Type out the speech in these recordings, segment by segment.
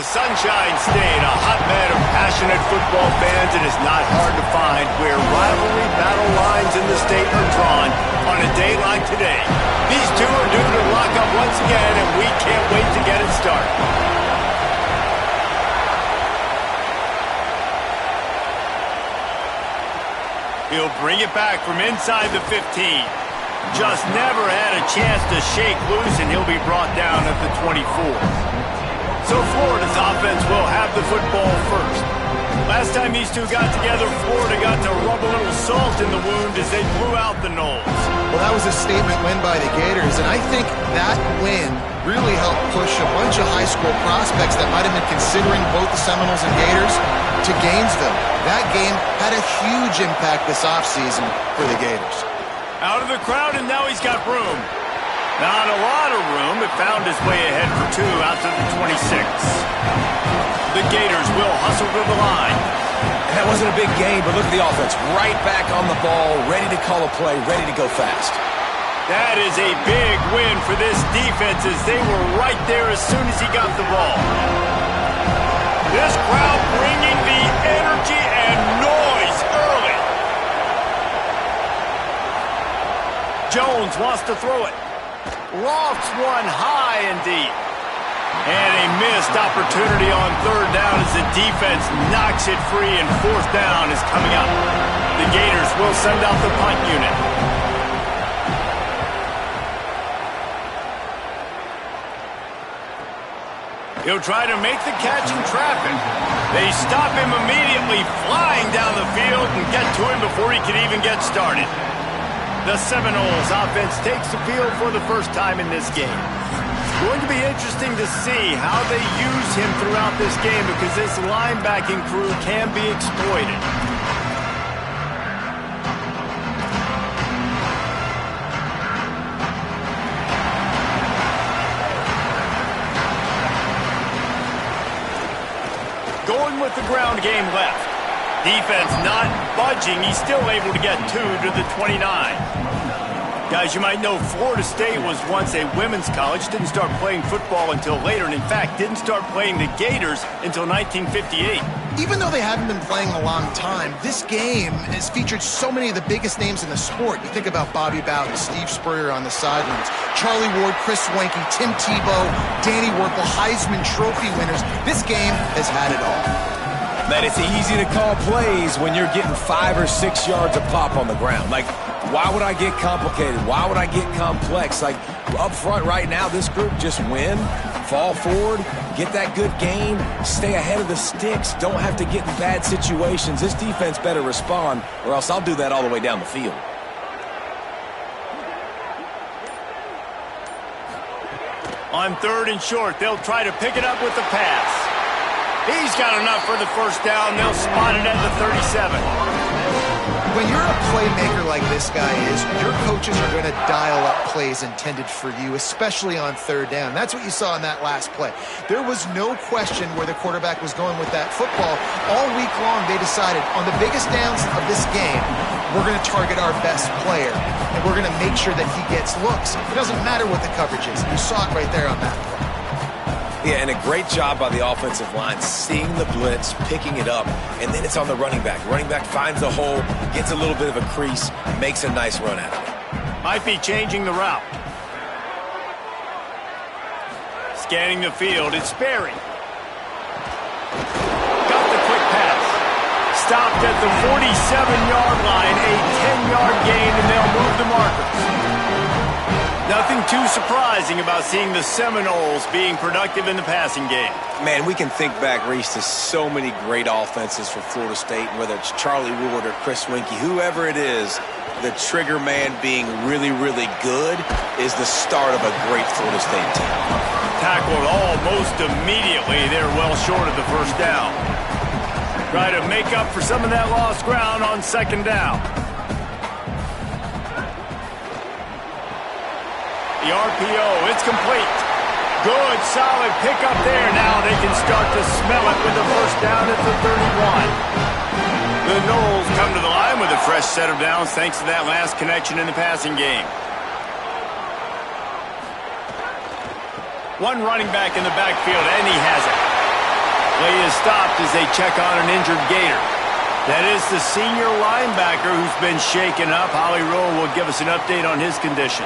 The Sunshine State, a hotbed of passionate football fans, it is not hard to find where rivalry battle lines in the state are drawn on a day like today. These two are due to lock up once again, and we can't wait to get it started. He'll bring it back from inside the 15. Just never had a chance to shake loose, and he'll be brought down at the 24. So Florida's offense will have the football first. Last time these two got together, Florida got to rub a little salt in the wound as they blew out the Noles. Well, that was a statement win by the Gators, and I think that win really helped push a bunch of high school prospects that might have been considering both the Seminoles and Gators to Gainesville. That game had a huge impact this offseason for the Gators. Out of the crowd, and now he's got room. Not a lot of room, but found his way ahead for two out to the 26. The Gators will hustle to the line. And that wasn't a big game, but look at the offense. Right back on the ball, ready to call a play, ready to go fast. That is a big win for this defense as they were right there as soon as he got the ball. This crowd bringing the energy and noise early. Jones wants to throw it. Lofts one high and deep. And a missed opportunity on third down as the defense knocks it free, and fourth down is coming up. The Gators will send out the punt unit. He'll try to make the catch in traffic. They stop him immediately, flying down the field and get to him before he can even get started. The Seminoles offense takes the field for the first time in this game. It's going to be interesting to see how they use him throughout this game because this linebacking crew can be exploited. Going with the ground game left. Defense not budging. He's still able to get two to the 29. Guys, you might know Florida State was once a women's college. Didn't start playing football until later, and in fact, didn't start playing the Gators until 1958. Even though they haven't been playing a long time, this game has featured so many of the biggest names in the sport. You think about Bobby Bowden, Steve Spurrier on the sidelines, Charlie Ward, Chris Wenke, Tim Tebow, Danny Werkel, Heisman Trophy winners. This game has had it all. Man, it's easy to call plays when you're getting 5 or 6 yards of pop on the ground. Like, why would I get complicated? Why would I get complex? Like, up front right now, this group just win, fall forward, get that good gain, stay ahead of the sticks, don't have to get in bad situations. This defense better respond, or else I'll do that all the way down the field. On third and short, they'll try to pick it up with the pass. He's got enough for the first down. They'll spot it at the 37. When you're a playmaker like this guy is, your coaches are going to dial up plays intended for you, especially on third down. That's what you saw in that last play. There was no question where the quarterback was going with that football. All week long, they decided on the biggest downs of this game, we're going to target our best player, and we're going to make sure that he gets looks. It doesn't matter what the coverage is. You saw it right there on that play. Yeah, and a great job by the offensive line, seeing the blitz, picking it up, and then it's on the running back. Running back finds a hole, gets a little bit of a crease, makes a nice run out of it. Might be changing the route. Scanning the field, it's Sperry. Got the quick pass. Stopped at the 47-yard line, a 10-yard gain, and they'll move the markers. Nothing too surprising about seeing the Seminoles being productive in the passing game. Man, we can think back, Reese, to so many great offenses for Florida State, whether it's Charlie Ward or Chris Wenke, whoever it is, the trigger man being really, really good is the start of a great Florida State team. Tackled almost immediately. They're well short of the first down. Try to make up for some of that lost ground on second down. The RPO, it's complete. Good, solid pickup there. Now they can start to smell it with the first down at the 31. The Noles come to the line with a fresh set of downs thanks to that last connection in the passing game. One running back in the backfield, and he has it. Play is stopped as they check on an injured Gator. That is the senior linebacker who's been shaken up. Holly Rowe will give us an update on his condition.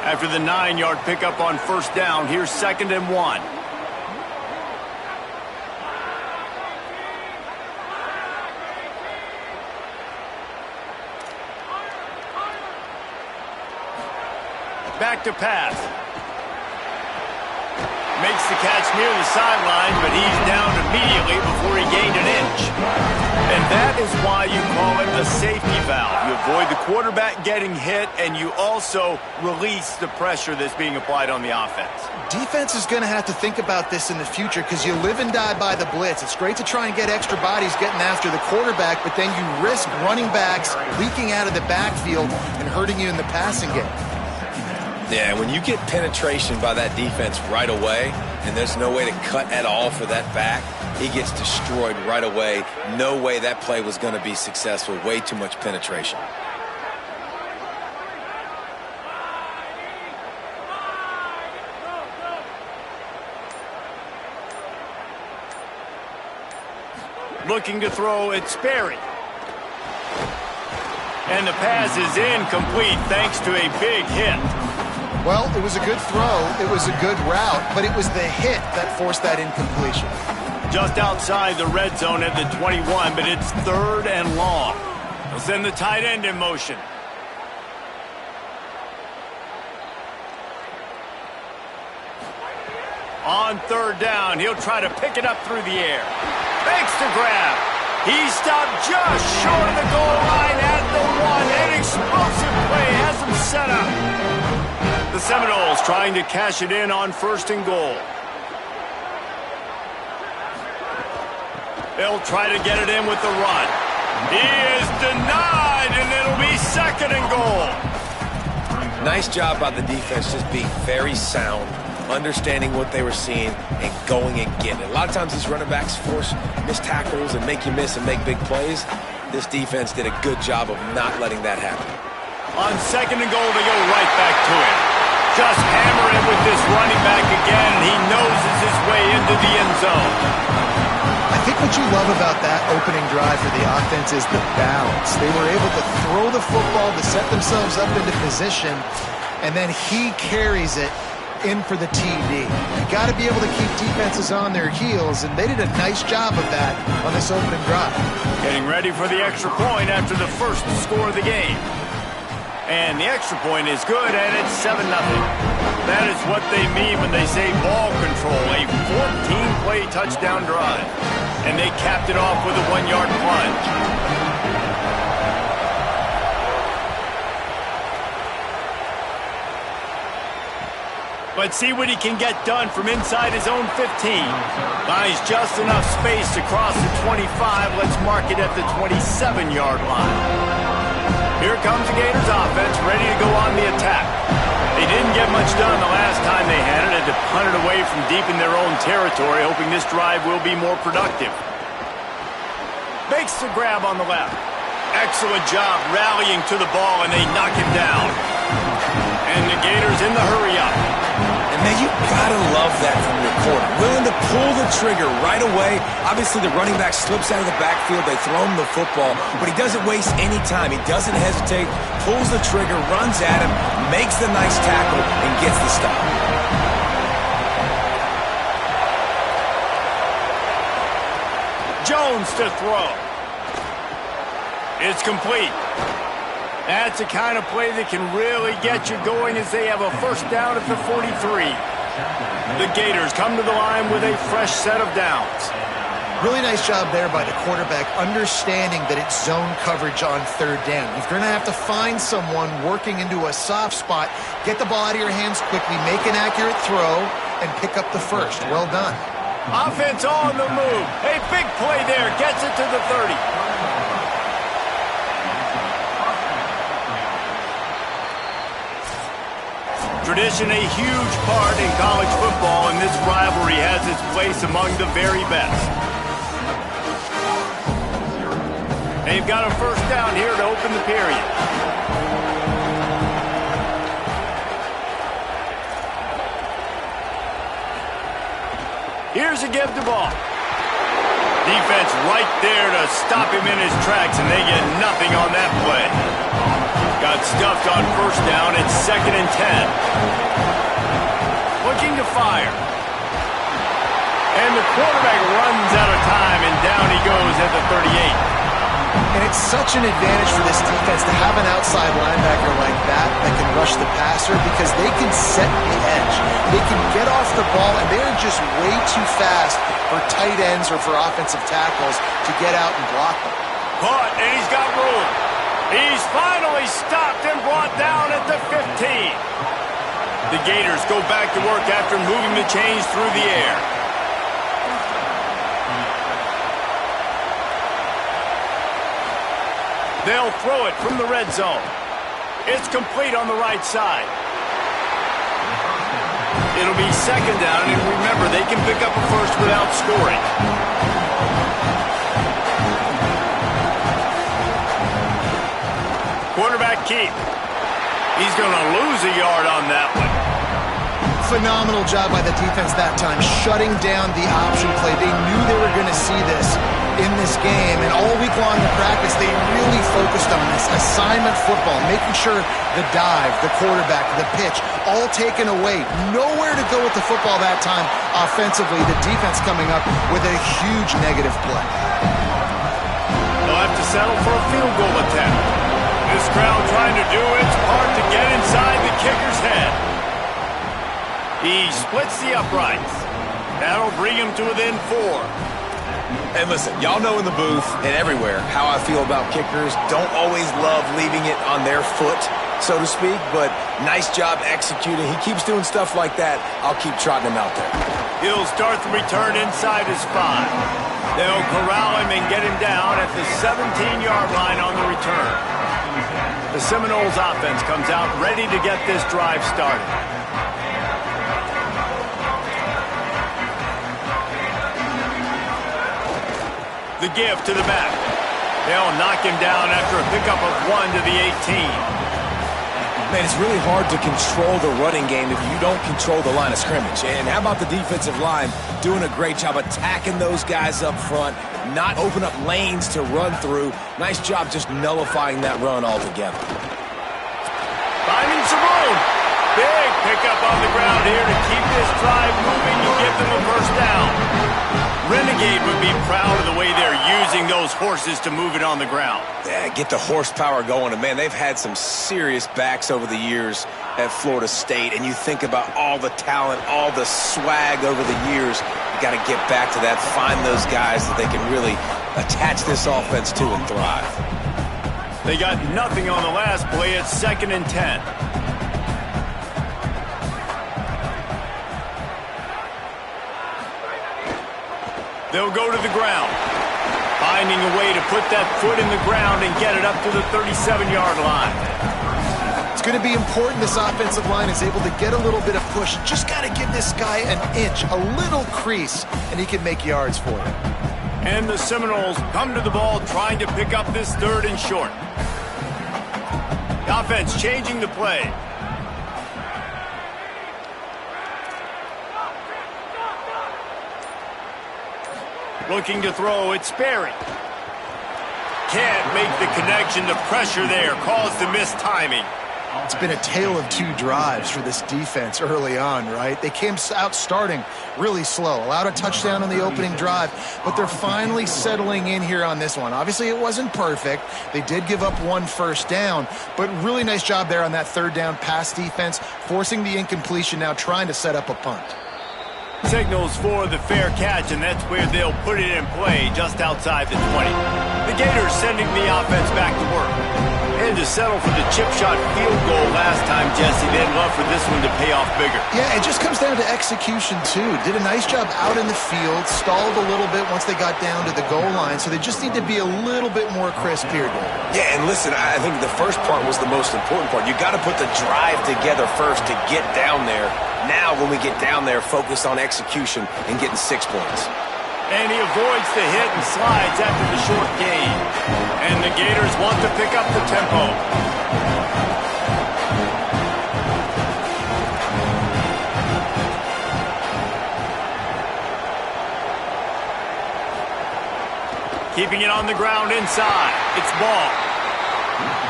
After the 9-yard pickup on first down, here's 2nd and 1. Back to pass. Makes the catch near the sideline, but he's down immediately before he gained an inch. And that is why you call it a safety valve. You avoid the quarterback getting hit, and you also release the pressure that's being applied on the offense. Defense is going to have to think about this in the future because you live and die by the blitz. It's great to try and get extra bodies getting after the quarterback, but then you risk running backs leaking out of the backfield and hurting you in the passing game. Yeah, when you get penetration by that defense right away, and there's no way to cut at all for that back, he gets destroyed right away. No way that play was going to be successful. Way too much penetration. Looking to throw, it's Sperry. And the pass is incomplete thanks to a big hit. Well, it was a good throw, it was a good route, but it was the hit that forced that incompletion. Just outside the red zone at the 21, but it's 3rd and long. They'll send the tight end in motion. On 3rd down, he'll try to pick it up through the air. Makes the grab. He stopped just short of the goal line at the 1. An explosive play has him set up. The Seminoles trying to cash it in on 1st and goal. They'll try to get it in with the run. He is denied, and it'll be 2nd and goal. Nice job by the defense, just being very sound, understanding what they were seeing, and going and getting it. A lot of times these running backs force missed tackles and make you miss and make big plays. This defense did a good job of not letting that happen. On 2nd and goal, they go right back to it. Just hammer it with this running back again, and he noses his way into the end zone. I think what you love about that opening drive for the offense is the balance. They were able to throw the football to set themselves up into position, and then he carries it in for the TD. You got to be able to keep defenses on their heels, and they did a nice job of that on this opening drive. Getting ready for the extra point after the first score of the game. And the extra point is good, and it's 7-0. That is what they mean when they say ball control, a 14-play touchdown drive. And they capped it off with a 1-yard plunge. But see what he can get done from inside his own 15. Buys just enough space to cross the 25. Let's mark it at the 27-yard line. Here comes the Gators offense, ready to go on the attack. They didn't get much done the last time they had it. Had to punt it away from deep in their own territory, hoping this drive will be more productive. Makes the grab on the left. Excellent job rallying to the ball, and they knock him down. And the Gators in the hurry-up. And, man, you gotta love that from your corner. Willing to pull the trigger right away. Obviously, the running back slips out of the backfield. They throw him the football, but he doesn't waste any time. He doesn't hesitate, pulls the trigger, runs at him, makes the nice tackle, and gets the stop. Jones to throw. It's complete. That's the kind of play that can really get you going as they have a first down at the 43. The Gators come to the line with a fresh set of downs. Really nice job there by the quarterback, understanding that it's zone coverage on 3rd down. You're going to have to find someone working into a soft spot, get the ball out of your hands quickly, make an accurate throw, and pick up the first. Well done. Offense on the move. A big play there. Gets it to the 30. Tradition a huge part in college football, and this rivalry has its place among the very best. They've got a first down here to open the period. Here's a give the ball. Defense right there to stop him in his tracks, and they get nothing on that play. Got stuffed on first down. It's 2nd and 10. Looking to fire. And the quarterback runs out of time, and down he goes at the 38. And it's such an advantage for this defense to have an outside linebacker like that can rush the passer because they can set the edge. They can get off the ball, and they're just way too fast for tight ends or for offensive tackles to get out and block them. Caught, and he's got room. He's finally stopped and brought down at the 15. The Gators go back to work after moving the chains through the air. They'll throw it from the red zone. It's complete on the right side. It'll be 2nd down, and remember, they can pick up a first without scoring. Quarterback keep. He's going to lose a yard on that one. Phenomenal job by the defense that time, shutting down the option play. They knew they were going to see this in this game, and all week long in practice, they really focused on this assignment football, making sure the dive, the quarterback, the pitch, all taken away. Nowhere to go with the football that time offensively. The defense coming up with a huge negative play. They'll have to settle for a field goal attempt. This crowd trying to do its part to get inside the kicker's head. He splits the uprights. That'll bring him to within 4. And listen, y'all know in the booth and everywhere how I feel about kickers. Don't always love leaving it on their foot, so to speak, but nice job executing. He keeps doing stuff like that. I'll keep trotting him out there. He'll start the return inside his 5. They'll corral him and get him down at the 17-yard line on the return. The Seminoles offense comes out ready to get this drive started. The give to the back. They'll knock him down after a pickup of 1 to the 18. Man, it's really hard to control the running game if you don't control the line of scrimmage. And how about the defensive line doing a great job attacking those guys up front, not open up lanes to run through. Nice job just nullifying that run altogether. Finding some room. Big pickup on the ground here to keep this drive moving and give them a first down. Renegade would be proud of the way they're using those horses to move it on the ground. Yeah, get the horsepower going. And, man, they've had some serious backs over the years at Florida State. And you think about all the talent, all the swag over the years. You got to get back to that, find those guys that they can really attach this offense to and thrive. They got nothing on the last play. It's 2nd and 10. They'll go to the ground, finding a way to put that foot in the ground and get it up to the 37-yard line. It's going to be important this offensive line is able to get a little bit of push. Just got to give this guy an inch, a little crease, and he can make yards for you. And the Seminoles come to the ball trying to pick up this 3rd and short. The offense changing the play. Looking to throw, it's Sperry. Can't make the connection. The pressure there caused the mistiming. It's been a tale of 2 drives for this defense early on, right? They came out starting really slow, allowed a touchdown on the opening drive, but they're finally settling in here on this one. Obviously, it wasn't perfect. They did give up 1 first down, but really nice job there on that 3rd down pass defense, forcing the incompletion, now trying to set up a punt. Signals for the fair catch, and that's where they'll put it in play, just outside the 20. The Gators sending the offense back to work. And to settle for the chip shot field goal last time, Jesse, they'd love for this one to pay off bigger. Yeah, it just comes down to execution, too. Did a nice job out in the field, stalled a little bit once they got down to the goal line, so they just need to be a little bit more crisp here, Dave. Yeah, and listen, I think the first part was the most important part. You got to put the drive together first to get down there. Now, when we get down there, focus on execution and getting 6 points. And he avoids the hit and slides after the short gain. And the Gators want to pick up the tempo. Keeping it on the ground inside. It's ball.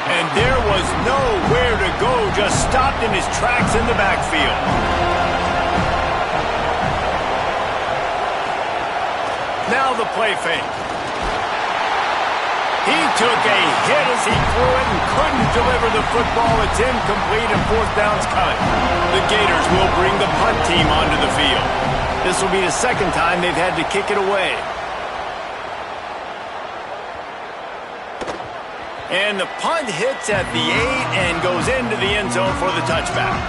And there was nowhere to go, just stopped in his tracks in the backfield. Now the play fake. He took a hit as he threw it and couldn't deliver the football. It's incomplete and fourth down's coming. The Gators will bring the punt team onto the field. This will be the second time they've had to kick it away. And the punt hits at the 8 and goes into the end zone for the touchback.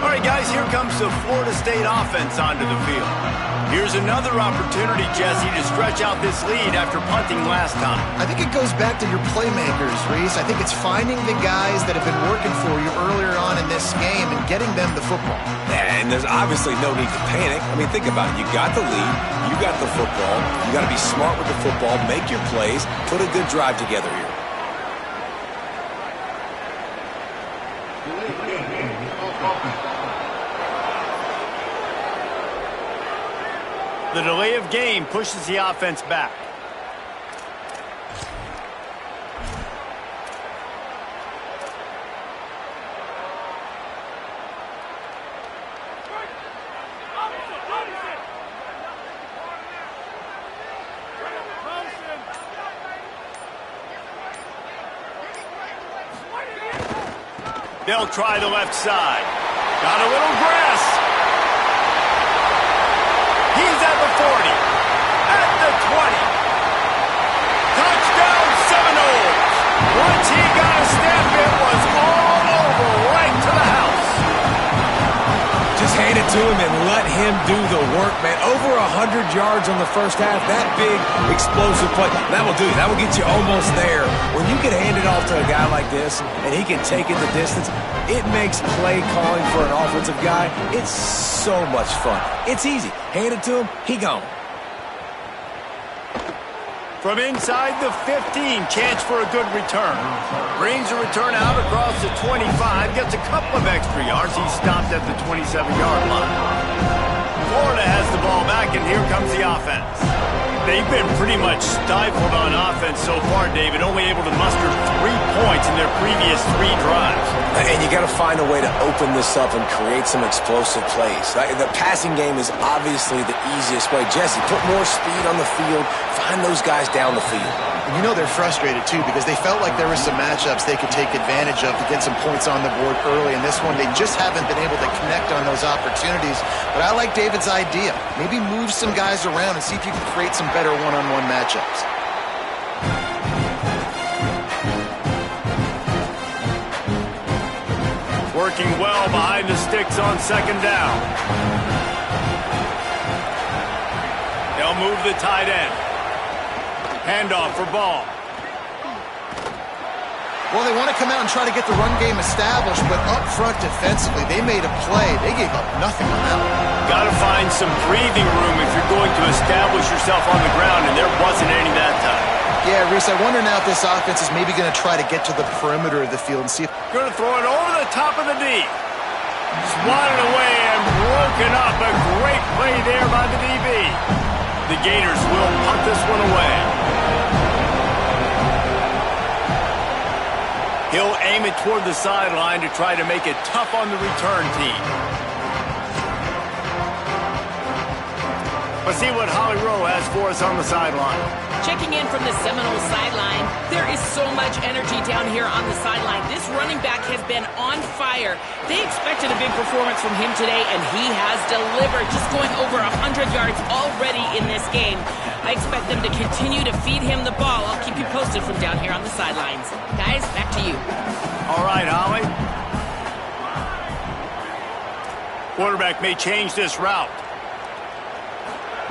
All right, guys, here comes the Florida State offense onto the field. Here's another opportunity, Jesse, to stretch out this lead after punting last time. I think it goes back to your playmakers, Reese. I think it's finding the guys that have been working for you earlier on in this game and getting them the football. And there's obviously no need to panic. I mean, think about it. You got the lead. You got the football. You got to be smart with the football, make your plays, put a good drive together here. The delay of game pushes the offense back. They'll try the left side. Got a little grass. He's at the 40. At the 20. Touchdown Seminoles. Once he got a step, it was all over right to the house. Just hand it to him and let him do the work, man. Over 100 yards on the first half. That big, explosive play. That will do it. That will get you almost there. When you can hand it off to a guy like this and he can take it the distance, it makes play calling for an offensive guy, it's so much fun. It's easy. Hand it to him, he gone. From inside the 15, chance for a good return. Brings a return out across the 25, gets a couple of extra yards. He's stopped at the 27-yard line. Florida has the ball back, and here comes the offense. They've been pretty much stifled on offense so far, David, only able to muster 3 points in their previous 3 drives. And you got to find a way to open this up and create some explosive plays. The passing game is obviously the easiest way. Jesse, put more speed on the field. Find those guys down the field. And you know they're frustrated, too, because they felt like there were some matchups they could take advantage of to get some points on the board early. In this one, they just haven't been able to connect on those opportunities. But I like David's idea. Maybe move some guys around and see if you can create some better one-on-one matchups. Working well behind the sticks on second down. They'll move the tight end. Handoff for Ball. Well, they want to come out and try to get the run game established, but up front defensively, they made a play. They gave up nothing on that one. Got to find some breathing room if you're going to establish yourself on the ground, and there wasn't any that time. Yeah, Reese, I wonder now if this offense is maybe going to try to get to the perimeter of the field and see if... Going to throw it over the top of the D. Swatted away and broken up. A great play there by the DB. The Gators will punt this one away. He'll aim it toward the sideline to try to make it tough on the return team. Let's see what Holly Rowe has for us on the sideline. Checking in from the Seminoles sideline, there is so much energy down here on the sideline. This running back has been on fire. They expected a big performance from him today, and he has delivered, just going over 100 yards already in this game. I expect them to continue to feed him the ball. I'll keep you posted from down here on the sidelines. Guys, back to you. All right, Holly. Quarterback may change this route.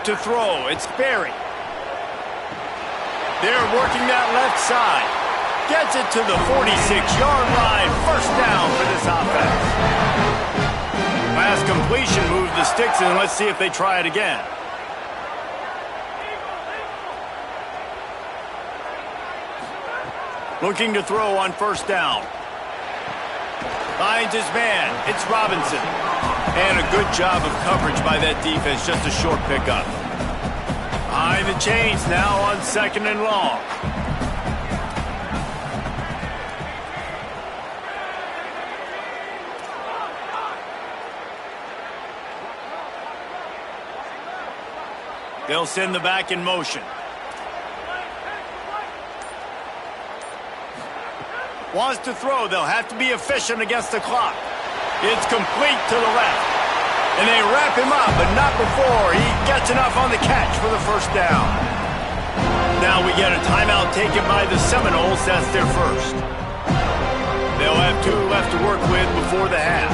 To throw, it's Berry. They're working that left side. Gets it to the 46-yard line. First down for this offense. Last completion moved the sticks, and let's see if they try it again. Looking to throw on first down. Finds his man. It's Robinson. And a good job of coverage by that defense. Just a short pickup. Behind the chains now on 2nd and long. They'll send the back in motion. Wants to throw. They'll have to be efficient against the clock. It's complete to the left. And they wrap him up, but not before he gets enough on the catch for the first down. Now we get a timeout taken by the Seminoles. That's their first. They'll have 2 left to work with before the half.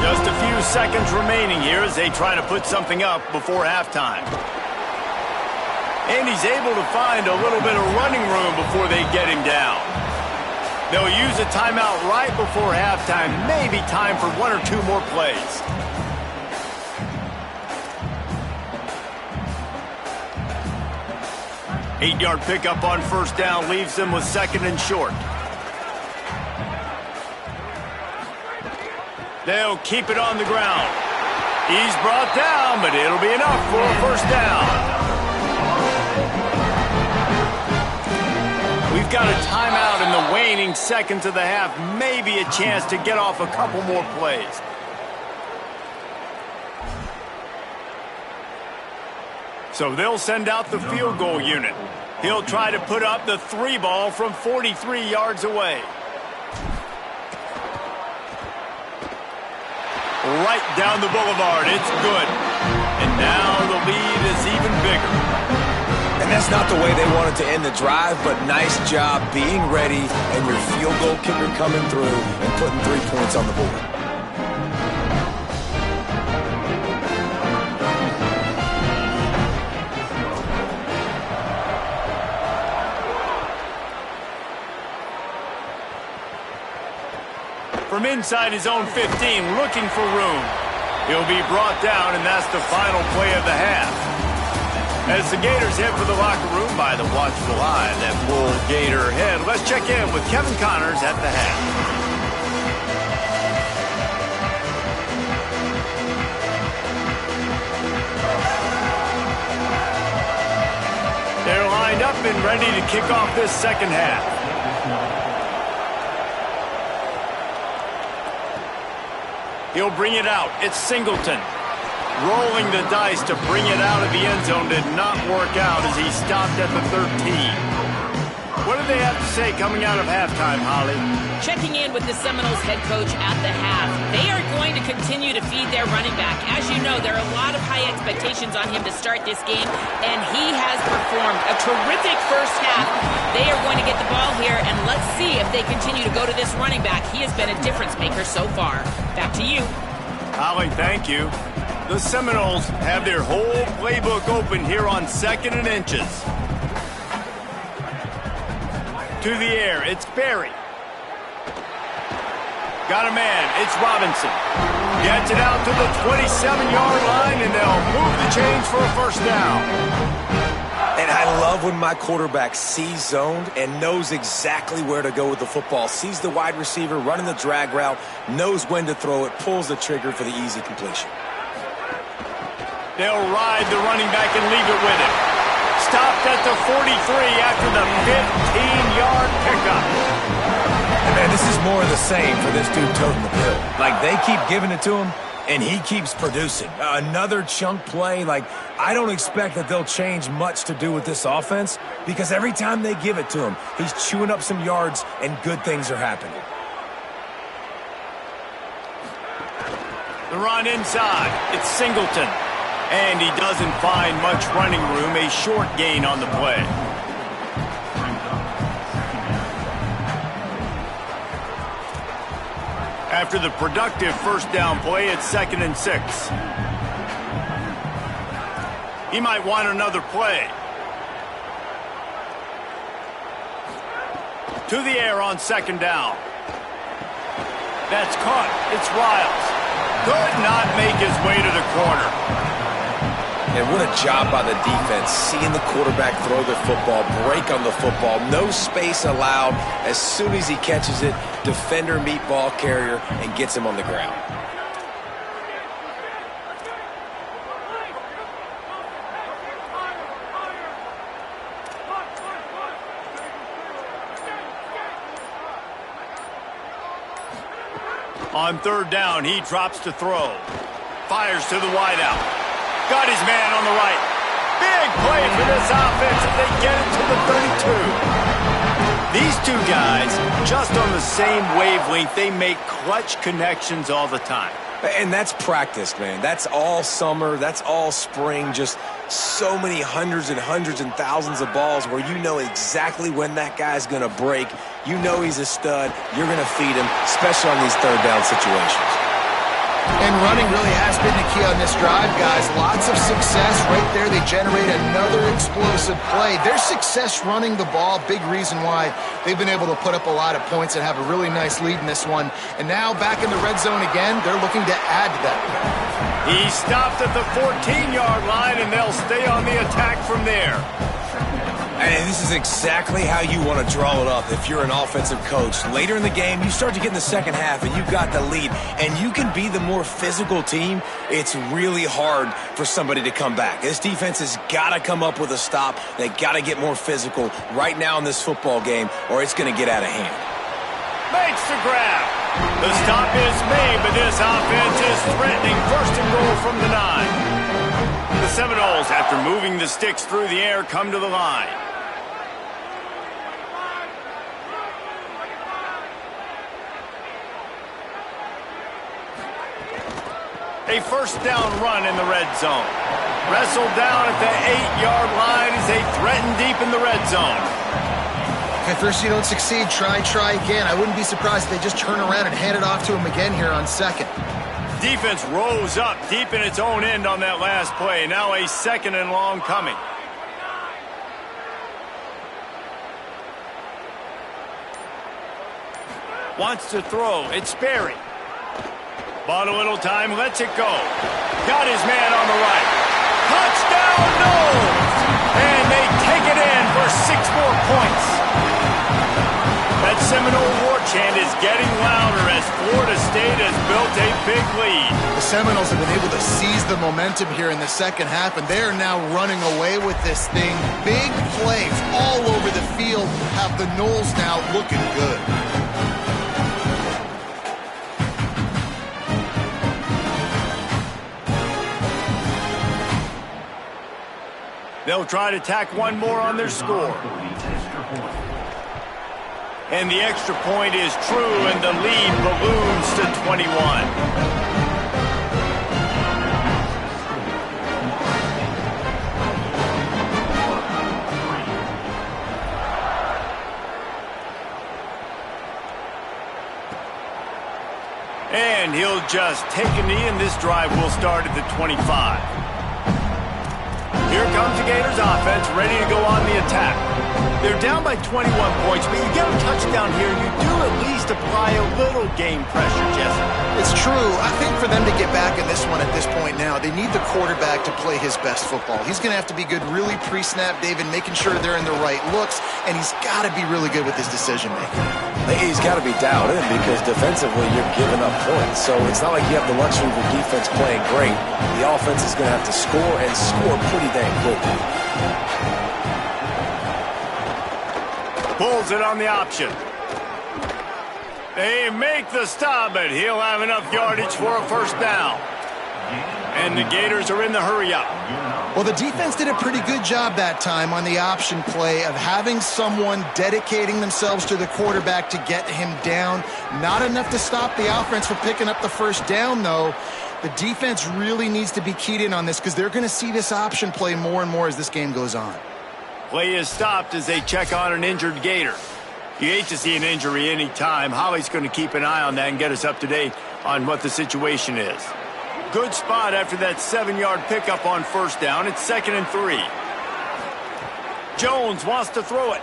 Just a few seconds remaining here as they try to put something up before halftime. And he's able to find a little bit of running room before they get him down. They'll use a timeout right before halftime. Maybe time for 1 or 2 more plays. Eight-yard pickup on first down leaves them with 2nd and short. They'll keep it on the ground. He's brought down, but it'll be enough for a first down. We've got a timeout in the waning seconds of the half. Maybe a chance to get off a couple more plays. So they'll send out the field goal unit. He'll try to put up the 3 ball from 43 yards away. Right down the boulevard. It's good. And now the lead is even bigger. And that's not the way they wanted to end the drive, but nice job being ready and your field goal kicker coming through and putting 3 points on the board. From inside his own 15, looking for room. He'll be brought down, and that's the final play of the half. As the Gators head for the locker room by the watchful eye that Bull Gator head, let's check in with Kevin Connors at the half. They're lined up and ready to kick off this second half. He'll bring it out. It's Singleton. Rolling the dice to bring it out of the end zone did not work out as he stopped at the 13. What do they have to say coming out of halftime, Holly? Checking in with the Seminoles head coach at the half. They are going to continue to feed their running back. As you know, there are a lot of high expectations on him to start this game, and he has performed a terrific first half. They are going to get the ball here, and let's see if they continue to go to this running back. He has been a difference maker so far. Back to you. Holly, thank you. The Seminoles have their whole playbook open here on 2nd and inches. To the air, it's Berry. Got a man, it's Robinson. Gets it out to the 27-yard line, and they'll move the chains for a first down. And I love when my quarterback sees zoned and knows exactly where to go with the football. Sees the wide receiver running the drag route, knows when to throw it, pulls the trigger for the easy completion. They'll ride the running back and leave it with him. Stopped at the 43 after the 15-yard pickup. And man, this is more of the same for this dude toting the pill. Like, they keep giving it to him, and he keeps producing. Another chunk play. Like, I don't expect that they'll change much to do with this offense because every time they give it to him, he's chewing up some yards and good things are happening. The run inside. It's Singleton. And he doesn't find much running room. A short gain on the play. After the productive first down play, it's 2nd and 6. He might want another play. To the air on 2nd down. That's caught. It's Riles. Could not make his way to the corner. And what a job by the defense, seeing the quarterback throw the football, break on the football, no space allowed. As soon as he catches it, defender meet ball carrier and gets him on the ground. On third down, he drops to throw. Fires to the wideout. Got his man on the right. Big play for this offense as they get it to the 32. These two guys, just on the same wavelength, they make clutch connections all the time. And that's practice, man. That's all summer. That's all spring. Just so many hundreds and thousands of balls where you know exactly when that guy's going to break. You know he's a stud. You're going to feed him, especially on these third down situations. And running really has been the key on this drive, guys. Lots of success right there. They generate another explosive play. Their success running the ball, big reason why they've been able to put up a lot of points and have a really nice lead in this one. And now back in the red zone again, they're looking to add to that. He stopped at the 14-yard line, and they'll stay on the attack from there. And this is exactly how you want to draw it up if you're an offensive coach. Later in the game, you start to get in the second half, and you've got the lead, and you can be the more physical team. It's really hard for somebody to come back. This defense has got to come up with a stop. They got to get more physical right now in this football game, or it's going to get out of hand. Makes the grab. The stop is made, but this offense is threatening first and goal from the 9. The Seminoles, after moving the sticks through the air, come to the line. A first down run in the red zone. Wrestled down at the 8-yard line as they threaten deep in the red zone. At first you don't succeed, try again. I wouldn't be surprised if they just turn around and hand it off to him again here on second. Defense rose up deep in its own end on that last play. Now a second and long coming. Wants to throw. It's Sperry. Bought a little time, lets it go. Got his man on the right. Touchdown, Noles! And they take it in for 6 more points. That Seminole war chant is getting louder as Florida State has built a big lead. The Seminoles have been able to seize the momentum here in the second half, and they are now running away with this thing. Big plays all over the field have the Noles now looking good. They'll try to tack one more on their score. And the extra point is true, and the lead balloons to 21. And he'll just take a knee, and this drive will start at the 25. Here comes the Gators offense, ready to go on the attack. They're down by 21 points, but you get a touchdown here, you do at least apply a little game pressure, Jesse. It's true. I think for them to get back in this one at this point now, they need the quarterback to play his best football. He's going to have to be good really pre-snap, David, making sure they're in the right looks, and he's got to be really good with his decision-making. He's got to be dialed in because defensively you're giving up points. So it's not like you have the luxury of the defense playing great. The offense is going to have to score and score pretty dang quickly. Pulls it on the option. They make the stop, but he'll have enough yardage for a first down. And the Gators are in the hurry-up. Well, the defense did a pretty good job that time on the option play of having someone dedicating themselves to the quarterback to get him down. Not enough to stop the offense from picking up the first down, though. The defense really needs to be keyed in on this because they're going to see this option play more and more as this game goes on. Play is stopped as they check on an injured Gator. You hate to see an injury any time. Holly's going to keep an eye on that and get us up to date on what the situation is. Good spot after that 7-yard pickup on first down. It's 2nd and 3. Jones wants to throw it.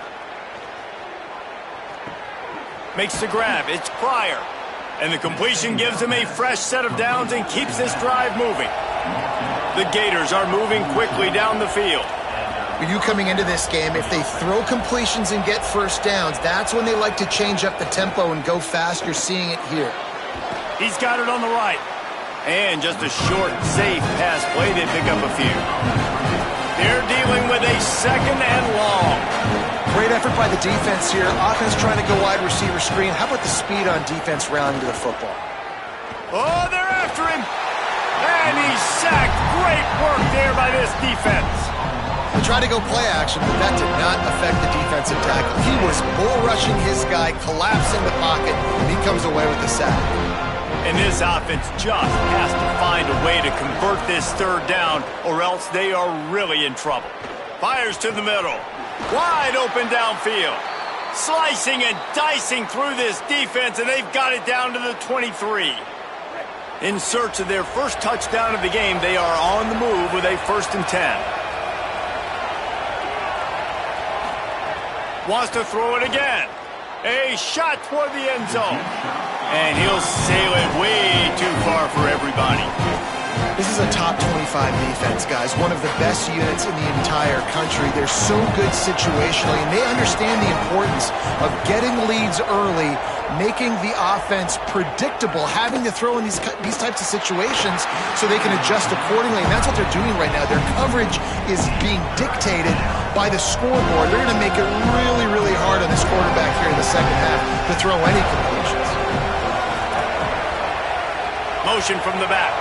Makes the grab. It's Pryor. And the completion gives him a fresh set of downs and keeps this drive moving. The Gators are moving quickly down the field. For you coming into this game, if they throw completions and get first downs, that's when they like to change up the tempo and go fast. You're seeing it here. He's got it on the right. And just a short, safe pass play, they pick up a few. They're dealing with a 2nd and long. Great effort by the defense here. Offense trying to go wide receiver screen. How about the speed on defense rounding to the football? Oh, they're after him. And he's sacked. Great work there by this defense. They tried to go play action, but that did not affect the defensive tackle. He was bull rushing his guy, collapsing the pocket, and he comes away with the sack. And this offense just has to find a way to convert this third down, or else they are really in trouble. Fires to the middle. Wide open downfield. Slicing and dicing through this defense, and they've got it down to the 23. In search of their first touchdown of the game, they are on the move with a 1st and 10. Wants to throw it again. A shot toward the end zone. And he'll sail it way too far for everybody. This is a top 25 defense, guys. One of the best units in the entire country. They're so good situationally, and they understand the importance of getting leads early, making the offense predictable, having to throw in these types of situations so they can adjust accordingly. And that's what they're doing right now. Their coverage is being dictated by the scoreboard. They're going to make it really, really hard on this quarterback here in the second half to throw any completions. Motion from the back.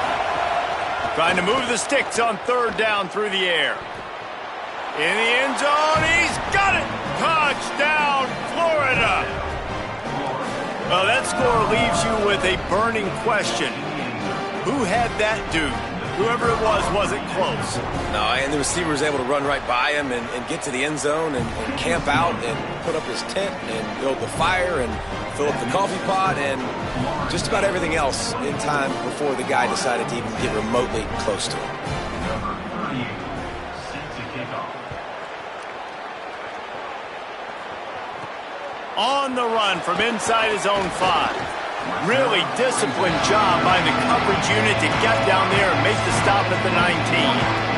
Trying to move the sticks on 3rd down through the air. In the end zone, he's got it! Touchdown, Florida! Well, that score leaves you with a burning question. Who had that dude? Whoever it was wasn't close. No, and the receiver was able to run right by him and get to the end zone and camp out and put up his tent and build the fire and fill up the coffee pot and just about everything else in time before the guy decided to even get remotely close to him. On the run from inside his own 5. Really disciplined job by the coverage unit to get down there and make the stop at the 19.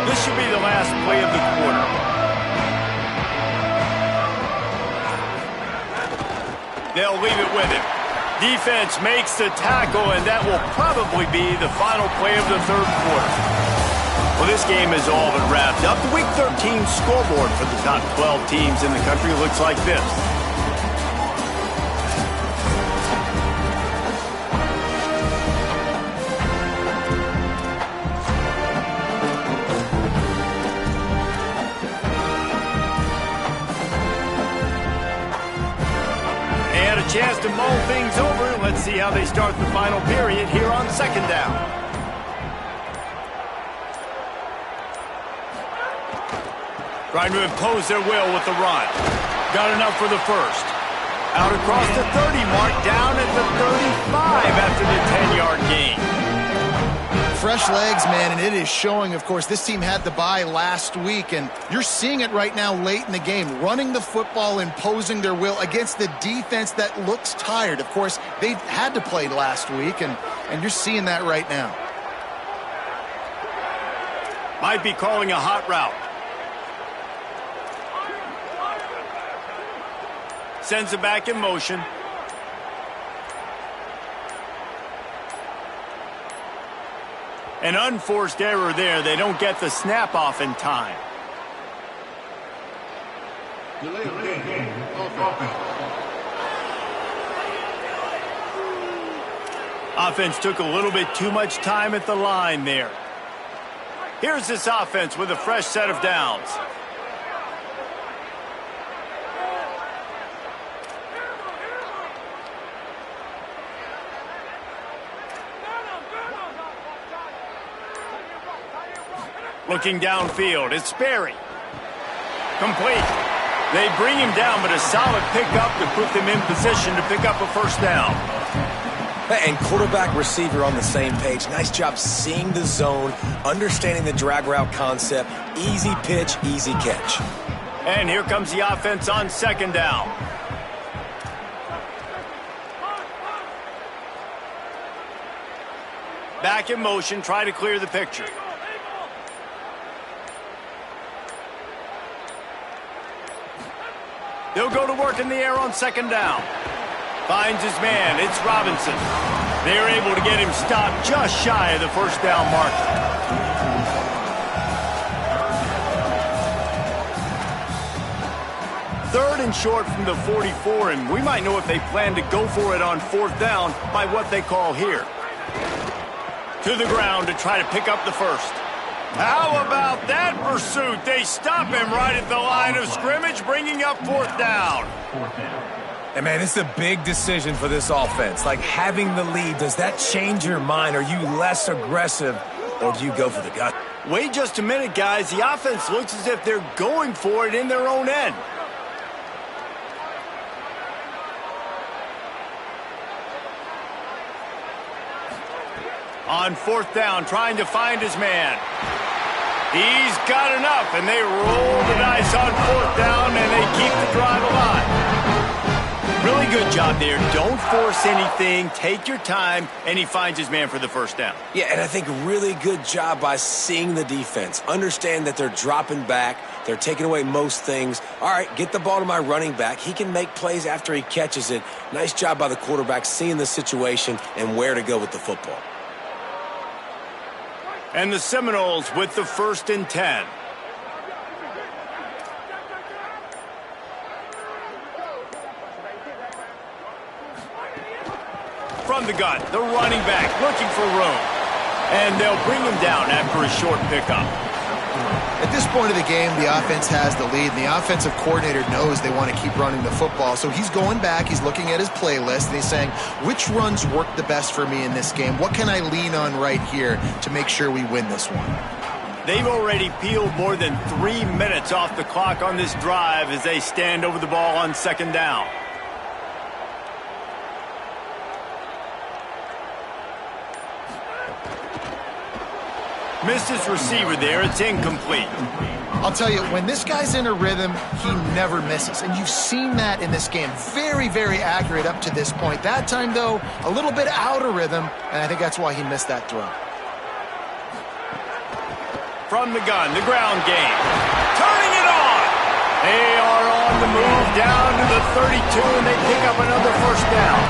This should be the last play of the quarter. They'll leave it with him. Defense makes the tackle, and that will probably be the final play of the 3rd quarter. Well, this game is all but wrapped up. The Week 13 scoreboard for the top 12 teams in the country looks like this. And a chance to mull things over. Let's see how they start the final period here on 2nd down. Trying to impose their will with the run. Got enough for the 1st. Out across the 30 mark, down at the 35 after the 10-yard gain. Fresh legs, man, and it is showing, of course. This team had the bye last week, and you're seeing it right now late in the game. Running the football, imposing their will against the defense that looks tired. Of course, they had to play last week, and you're seeing that right now. Might be calling a hot route. Sends it back in motion. An unforced error there. They don't get the snap off in time. Offense took a little bit too much time at the line there. Here's this offense with a fresh set of downs. Looking downfield, it's Sperry. Complete. They bring him down, but a solid pickup to put them in position to pick up a 1st down. And quarterback receiver on the same page. Nice job seeing the zone, understanding the drag route concept. Easy pitch, easy catch. And here comes the offense on 2nd down. Back in motion, try to clear the picture. They'll go to work in the air on 2nd down. Finds his man. It's Robinson. They're able to get him stopped just shy of the 1st down marker. 3rd and short from the 44, and we might know if they plan to go for it on 4th down by what they call here. To the ground to try to pick up the first. How about that pursuit? They stop him right at the line of scrimmage, bringing up 4th down. And, man, it's a big decision for this offense. Like, having the lead, does that change your mind? Are you less aggressive, or do you go for the gut? Wait just a minute, guys. The offense looks as if they're going for it in their own end. On 4th down, trying to find his man. He's got enough, and they roll the dice on 4th down, and they keep the drive alive. Really good job there. Don't force anything. Take your time, and he finds his man for the first down. Yeah, and I think really good job by seeing the defense. Understand that they're dropping back. They're taking away most things. All right, get the ball to my running back. He can make plays after he catches it. Nice job by the quarterback seeing the situation and where to go with the football. And the Seminoles with the 1st and 10. From the gun, the running back looking for room. And they'll bring him down after a short pickup. At this point of the game, the offense has the lead, and the offensive coordinator knows they want to keep running the football. So he's going back, he's looking at his playlist, and he's saying, which runs work the best for me in this game? What can I lean on right here to make sure we win this one? They've already peeled more than 3 minutes off the clock on this drive as they stand over the ball on 2nd down. Missed his receiver there. It's incomplete. I'll tell you, when this guy's in a rhythm, he never misses. And you've seen that in this game. Very, very accurate up to this point. That time, though, a little bit out of rhythm, and I think that's why he missed that throw. From the gun, the ground game. Turning it on! They are on the move down to the 32, and they pick up another first down.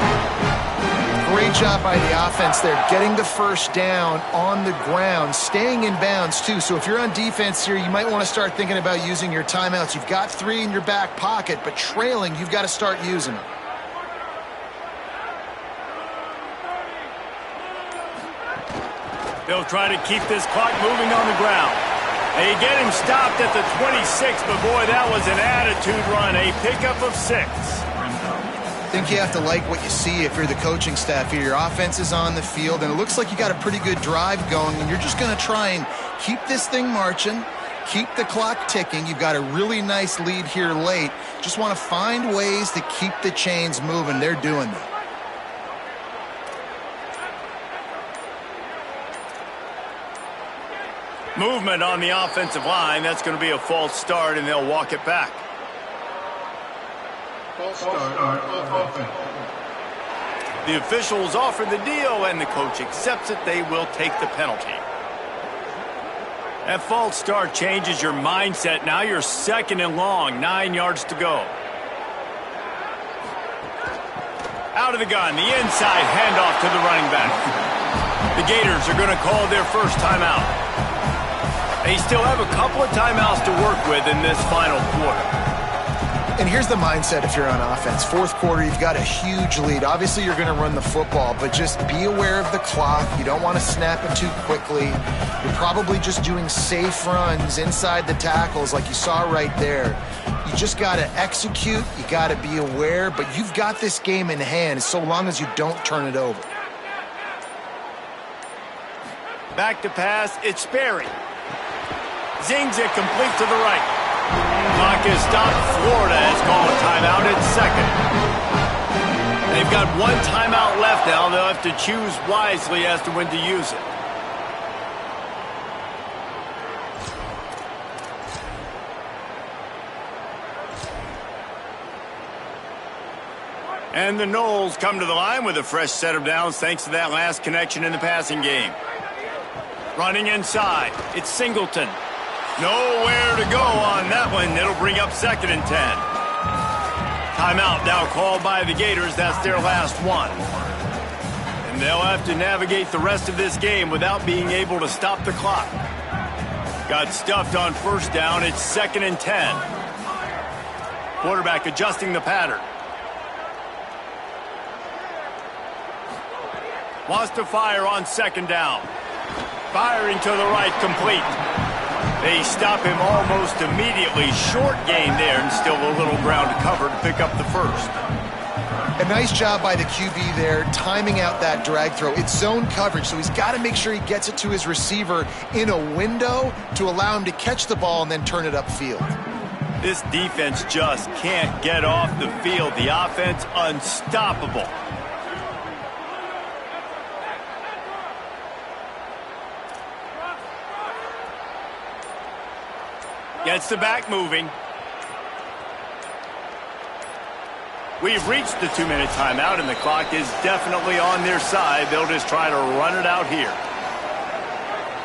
Great job by the offense there, getting the first down on the ground, staying in bounds, too. So if you're on defense here, you might want to start thinking about using your timeouts. You've got 3 in your back pocket, but trailing, you've got to start using them. They'll try to keep this clock moving on the ground. They get him stopped at the 26, but boy, that was an attitude run, a pickup of 6. I think you have to like what you see if you're the coaching staff here. Your offense is on the field, and it looks like you got a pretty good drive going, and you're just going to try and keep this thing marching, keep the clock ticking. You've got a really nice lead here late. Just want to find ways to keep the chains moving. They're doing that. Movement on the offensive line. That's going to be a false start, and they'll walk it back. The officials offer the deal, and the coach accepts it. They will take the penalty. That false start changes your mindset. Now you're 2nd and long, 9 yards to go. Out of the gun, the inside handoff to the running back. The Gators are going to call their first timeout. They still have a couple of timeouts to work with in this final quarter. And here's the mindset if you're on offense. 4th quarter, you've got a huge lead. Obviously, you're going to run the football, but just be aware of the clock. You don't want to snap it too quickly. You're probably just doing safe runs inside the tackles like you saw right there. You just got to execute. You got to be aware, but you've got this game in hand so long as you don't turn it over. Back to pass, it's Sperry. Zings it complete to the right. Clock is stopped. Florida has called a timeout at 2nd. They've got 1 timeout left now. They'll have to choose wisely as to when to use it. And the Noles come to the line with a fresh set of downs thanks to that last connection in the passing game. Running inside, it's Singleton. Nowhere to go on that one. It'll bring up 2nd and 10. Timeout now called by the Gators. That's their last one. And they'll have to navigate the rest of this game without being able to stop the clock. Got stuffed on 1st down. It's 2nd and 10. Quarterback adjusting the pattern. Wants to fire on second down. Firing to the right, complete. They stop him almost immediately. Short gain there, and still a little ground to cover to pick up the first. A nice job by the QB there, timing out that drag throw. It's zone coverage, so he's got to make sure he gets it to his receiver in a window to allow him to catch the ball and then turn it upfield. This defense just can't get off the field. The offense unstoppable. Gets the back moving. We've reached the 2-minute timeout, and the clock is definitely on their side. They'll just try to run it out here.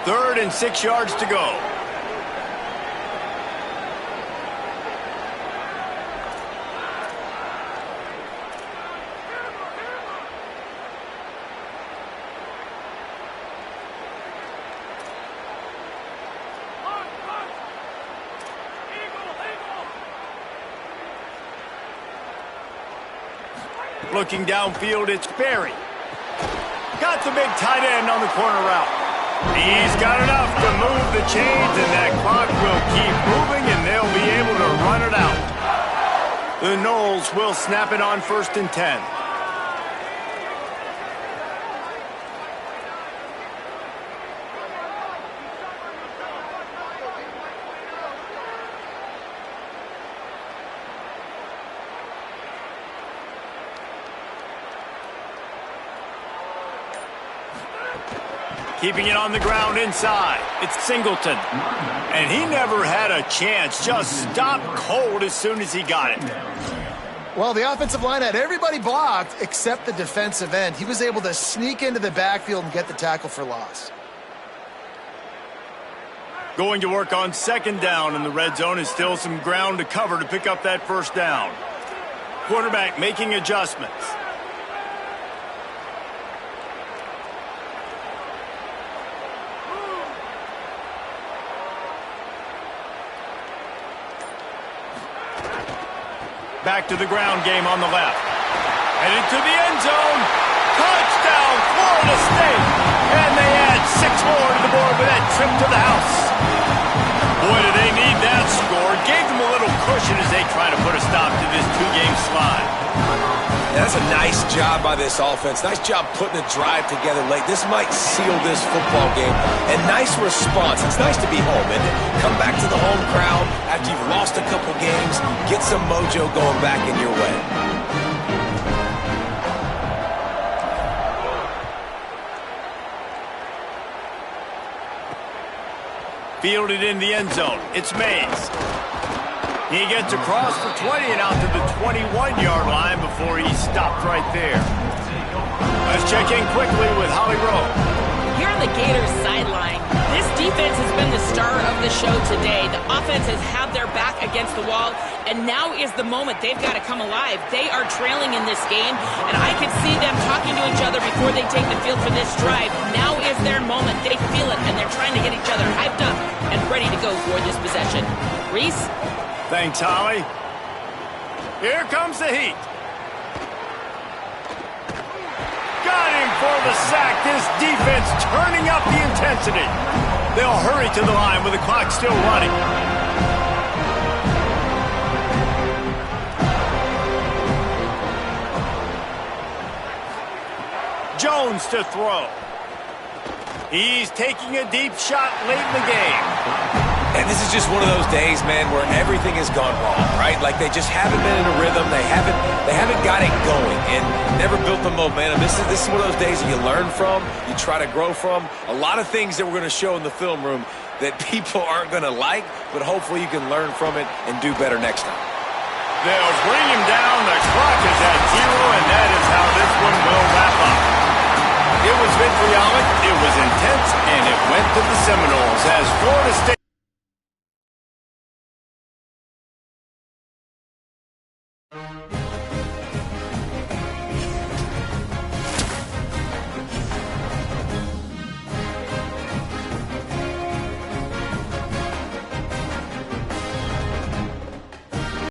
3rd and 6 yards to go. Looking downfield, it's Berry. Got the big tight end on the corner route. He's got enough to move the chains, and that clock will keep moving, and they'll be able to run it out. The Noles will snap it on 1st and 10. Keeping it on the ground inside. It's Singleton. And he never had a chance. Just stopped cold as soon as he got it. Well, the offensive line had everybody blocked except the defensive end. He was able to sneak into the backfield and get the tackle for loss. Going to work on 2nd down, and the red zone is still some ground to cover to pick up that 1st down. Quarterback making adjustments. Back to the ground game on the left. Headed to the end zone. Touchdown, Florida State. And they add 6 more to the board with that trip to the house. Boy, do they need that score. Gave them a little cushion as they try to put a stop to this 2-game slide. Yeah, that's a nice job by this offense. Nice job putting a drive together late. This might seal this football game. And nice response. It's nice to be home, isn't it? Come back to the home crowd after you've lost a couple games. Get some mojo going back in your way. Fielded in the end zone. It's Mays. He gets across for 20 and out to the 21-yard line before he stopped right there. Let's check in quickly with Holly Rowe. Here on the Gators sideline, this defense has been the star of the show today. The offense has had their back against the wall, and now is the moment they've got to come alive. They are trailing in this game, and I can see them talking to each other before they take the field for this drive. Now is their moment. They feel it, and they're trying to get each other hyped up and ready to go for this possession. Reese? Thanks, Holly. Here comes the heat. Got him for the sack. This defense turning up the intensity. They'll hurry to the line with the clock still running. Jones to throw. He's taking a deep shot late in the game. And this is just one of those days, man, where everything has gone wrong, right? Like they just haven't been in a rhythm. They haven't got it going and never built the momentum. This is one of those days that you learn from, you try to grow from. A lot of things that we're going to show in the film room that people aren't going to like, but hopefully you can learn from it and do better next time. They'll bring him down. The clock is at 0, and that is how this one will wrap up. It was vitriolic, it was intense, and it went to the Seminoles as Florida State